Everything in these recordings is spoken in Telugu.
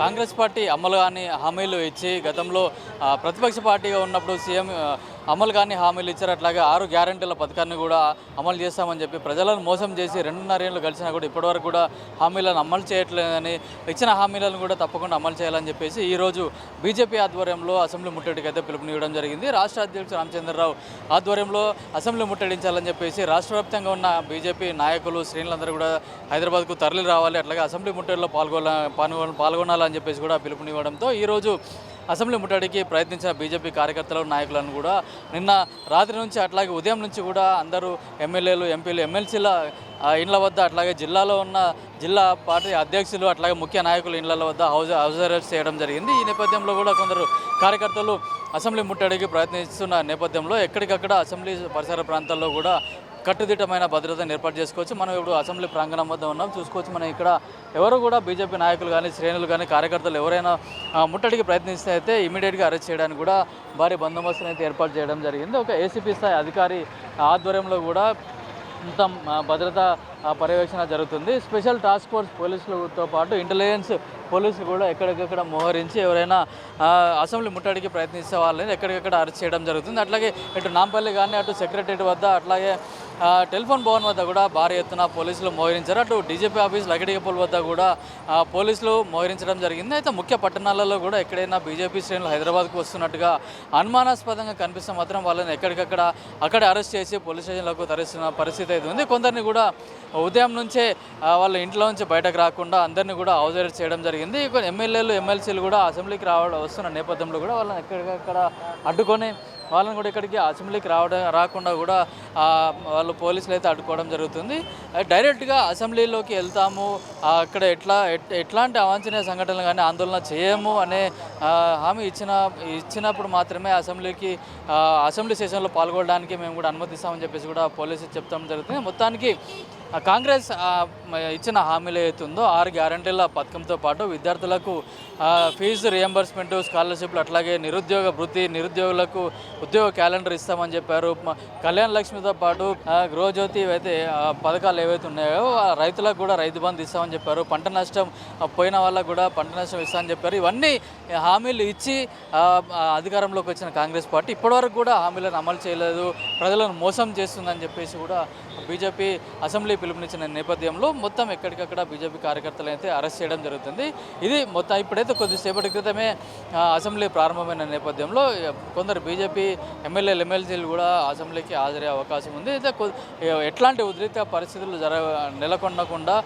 కాంగ్రెస్ పార్టీ అమలు కాని హామీలు ఇచ్చి గతంలో ప్రతిపక్ష పార్టీగా ఉన్నప్పుడు సీఎం అమలు కాని హామీలు ఇచ్చారు. అట్లాగే 6 గ్యారెంటీల పథకాన్ని కూడా అమలు చేస్తామని చెప్పి ప్రజలను మోసం చేసి 2.5 ఏళ్ళు గడిచినా కూడా ఇప్పటివరకు కూడా హామీలను అమలు చేయట్లేదని, ఇచ్చిన హామీలను కూడా తప్పకుండా అమలు చేయాలని చెప్పేసి ఈరోజు బీజేపీ ఆధ్వర్యంలో అసెంబ్లీ ముట్టడికి అయితే పిలుపునివ్వడం జరిగింది. రాష్ట్ర అధ్యక్షుడు రామచంద్రరావు ఆధ్వర్యంలో అసెంబ్లీ ముట్టడించాలని చెప్పేసి రాష్ట్ర వ్యాప్తంగా ఉన్న బీజేపీ నాయకులు శ్రేణులందరూ కూడా హైదరాబాద్కు తరలి రావాలి, అట్లాగే అసెంబ్లీ ముట్టడిలో పాల్గొనాలని చెప్పేసి కూడా పిలుపునివ్వడంతో ఈరోజు అసెంబ్లీ ముట్టడికి ప్రయత్నించిన బీజేపీ కార్యకర్తలు, నాయకులను కూడా నిన్న రాత్రి నుంచి అట్లాగే ఉదయం నుంచి కూడా అందరూ ఎమ్మెల్యేలు, ఎంపీలు, ఎమ్మెల్సీల ఇండ్ల వద్ద, అట్లాగే జిల్లాలో ఉన్న జిల్లా పార్టీ అధ్యక్షులు, అట్లాగే ముఖ్య నాయకుల ఇండ్ల వద్ద హౌస్ అరెస్ట్ చేయడం జరిగింది. ఈ నేపథ్యంలో కూడా కొందరు కార్యకర్తలు అసెంబ్లీ ముట్టడికి ప్రయత్నిస్తున్న నేపథ్యంలో ఎక్కడికక్కడ అసెంబ్లీ పరిసర ప్రాంతాల్లో కూడా కట్టుదిట్టమైన భద్రతను ఏర్పాటు చేసుకోవచ్చు. మనం ఇప్పుడు అసెంబ్లీ ప్రాంగణం వద్ద ఉన్నాం, చూసుకోవచ్చు. మనం ఇక్కడ ఎవరు కూడా బీజేపీ నాయకులు కానీ, శ్రేణులు కానీ, కార్యకర్తలు ఎవరైనా ముట్టడికి ప్రయత్నిస్తే అయితే ఇమీడియట్గా అరెస్ట్ చేయడానికి కూడా భారీ బందోబస్తును అయితే ఏర్పాటు చేయడం జరిగింది. ఒక ఏసీపీ స్థాయి అధికారి ఆధ్వర్యంలో కూడా మొత్తం భద్రతా పర్యవేక్షణ జరుగుతుంది. స్పెషల్ టాస్క్ ఫోర్స్ పోలీసులతో పాటు ఇంటెలిజెన్స్ పోలీసులు కూడా ఎక్కడికక్కడ మోహరించి ఎవరైనా అసెంబ్లీ ముట్టడికి ప్రయత్నిస్తే వాళ్ళని ఎక్కడికక్కడ అరెస్ట్ చేయడం జరుగుతుంది. అట్లాగే ఇటు నాంపల్లి కానీ, అటు సెక్రటరీ వద్ద, అట్లాగే టెలిఫోన్ భవన్ వద్ద కూడా భారీ ఎత్తున పోలీసులు మోహరించారు. అటు డీజీపీ ఆఫీస్ లగడిగపూల్ వద్ద కూడా పోలీసులు మోహరించడం జరిగింది. అయితే ముఖ్య పట్టణాలలో కూడా ఎక్కడైనా బీజేపీ శ్రేణులు హైదరాబాద్కు వస్తున్నట్టుగా అనుమానాస్పదంగా కనిపిస్తే మాత్రం వాళ్ళని ఎక్కడికక్కడ అక్కడే అరెస్ట్ చేసి పోలీస్ స్టేషన్లకు తరలిస్తున్న పరిస్థితి అయితే ఉంది. కొందరిని కూడా ఉదయం నుంచే వాళ్ళ ఇంట్లో నుంచి బయటకు రాకుండా అందరినీ కూడా హౌస్ అరెస్ట్ చేయడం జరిగింది. ఎమ్మెల్యేలు, ఎమ్మెల్సీలు కూడా అసెంబ్లీకి వస్తున్న నేపథ్యంలో కూడా వాళ్ళని ఎక్కడికక్కడ అడ్డుకొని వాళ్ళని కూడా ఇక్కడికి అసెంబ్లీకి రాకుండా కూడా వాళ్ళు పోలీసులు అయితే అడ్డుకోవడం జరుగుతుంది. డైరెక్ట్గా అసెంబ్లీలోకి వెళ్తాము, అక్కడ ఎట్లాంటి అవాంఛనీయ సంఘటనలు కానీ ఆందోళన చేయము అనే హామీ ఇచ్చినప్పుడు మాత్రమే అసెంబ్లీ సెషన్లో పాల్గొనడానికి మేము కూడా అనుమతిస్తామని చెప్పేసి కూడా పోలీసులు చెప్తాం జరుగుతుంది. మొత్తానికి కాంగ్రెస్ ఇచ్చిన హామీలు అవుతుందో 6 గ్యారంటీల పథకంతో పాటు విద్యార్థులకు ఫీజు రియంబర్స్మెంటు, స్కాలర్షిప్లు, అట్లాగే నిరుద్యోగ వృత్తి, నిరుద్యోగులకు ఉద్యోగ క్యాలెండర్ ఇస్తామని చెప్పారు. కళ్యాణ లక్ష్మితో పాటు గృహజ్యోతి అయితే పథకాలు ఏవైతే ఉన్నాయో రైతులకు కూడా రైతు బంధు ఇస్తామని చెప్పారు. పంట నష్టం పోయిన వాళ్ళకు కూడా పంట నష్టం ఇస్తామని చెప్పారు. ఇవన్నీ హామీలు ఇచ్చి అధికారంలోకి వచ్చిన కాంగ్రెస్ పార్టీ ఇప్పటివరకు కూడా హామీలను అమలు చేయలేదు, ప్రజలను మోసం చేస్తుందని చెప్పేసి కూడా బీజేపీ అసెంబ్లీ పిలుపునిచ్చిన నేపథ్యంలో మొత్తం ఎక్కడికక్కడ బీజేపీ కార్యకర్తలు అయితే అరెస్ట్ చేయడం జరుగుతుంది. ఇది మొత్తం ఇప్పుడైతే కొద్దిసేపటి క్రితమే అసెంబ్లీ ప్రారంభమైన నేపథ్యంలో కొందరు బీజేపీ ఎమ్మెల్యేలు, ఎమ్మెల్సీలు కూడా అసెంబ్లీకి హాజరయ్యే అవకాశం ఉంది. అయితే ఎట్లాంటి ఉద్రిక్త పరిస్థితులు నెలకొనకుండా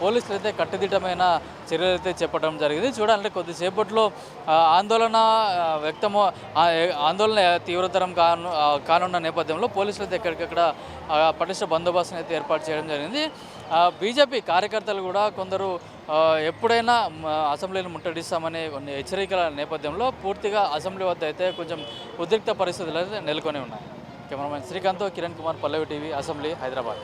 పోలీసులు అయితే కట్టుదిట్టమైన చర్యలు అయితే చెప్పడం జరిగింది. చూడాలంటే కొద్దిసేపట్లో ఆందోళన తీవ్రతరం కానున్న నేపథ్యంలో పోలీసులు అయితే ఎక్కడికక్కడ పటిష్ట బందోబస్తును అయితే ఏర్పాటు చేయడం జరిగింది. బీజేపీ కార్యకర్తలు కూడా కొందరు ఎప్పుడైనా అసెంబ్లీని ముట్టడిస్తామనే కొన్ని హెచ్చరికల నేపథ్యంలో పూర్తిగా అసెంబ్లీ వద్ద అయితే కొంచెం ఉద్రిక్త పరిస్థితులు అయితే నెలకొని ఉన్నాయి. కెమెరామెన్ శ్రీకాంత్, కిరణ్ కుమార్, పల్లవి టీవీ, అసెంబ్లీ, హైదరాబాద్.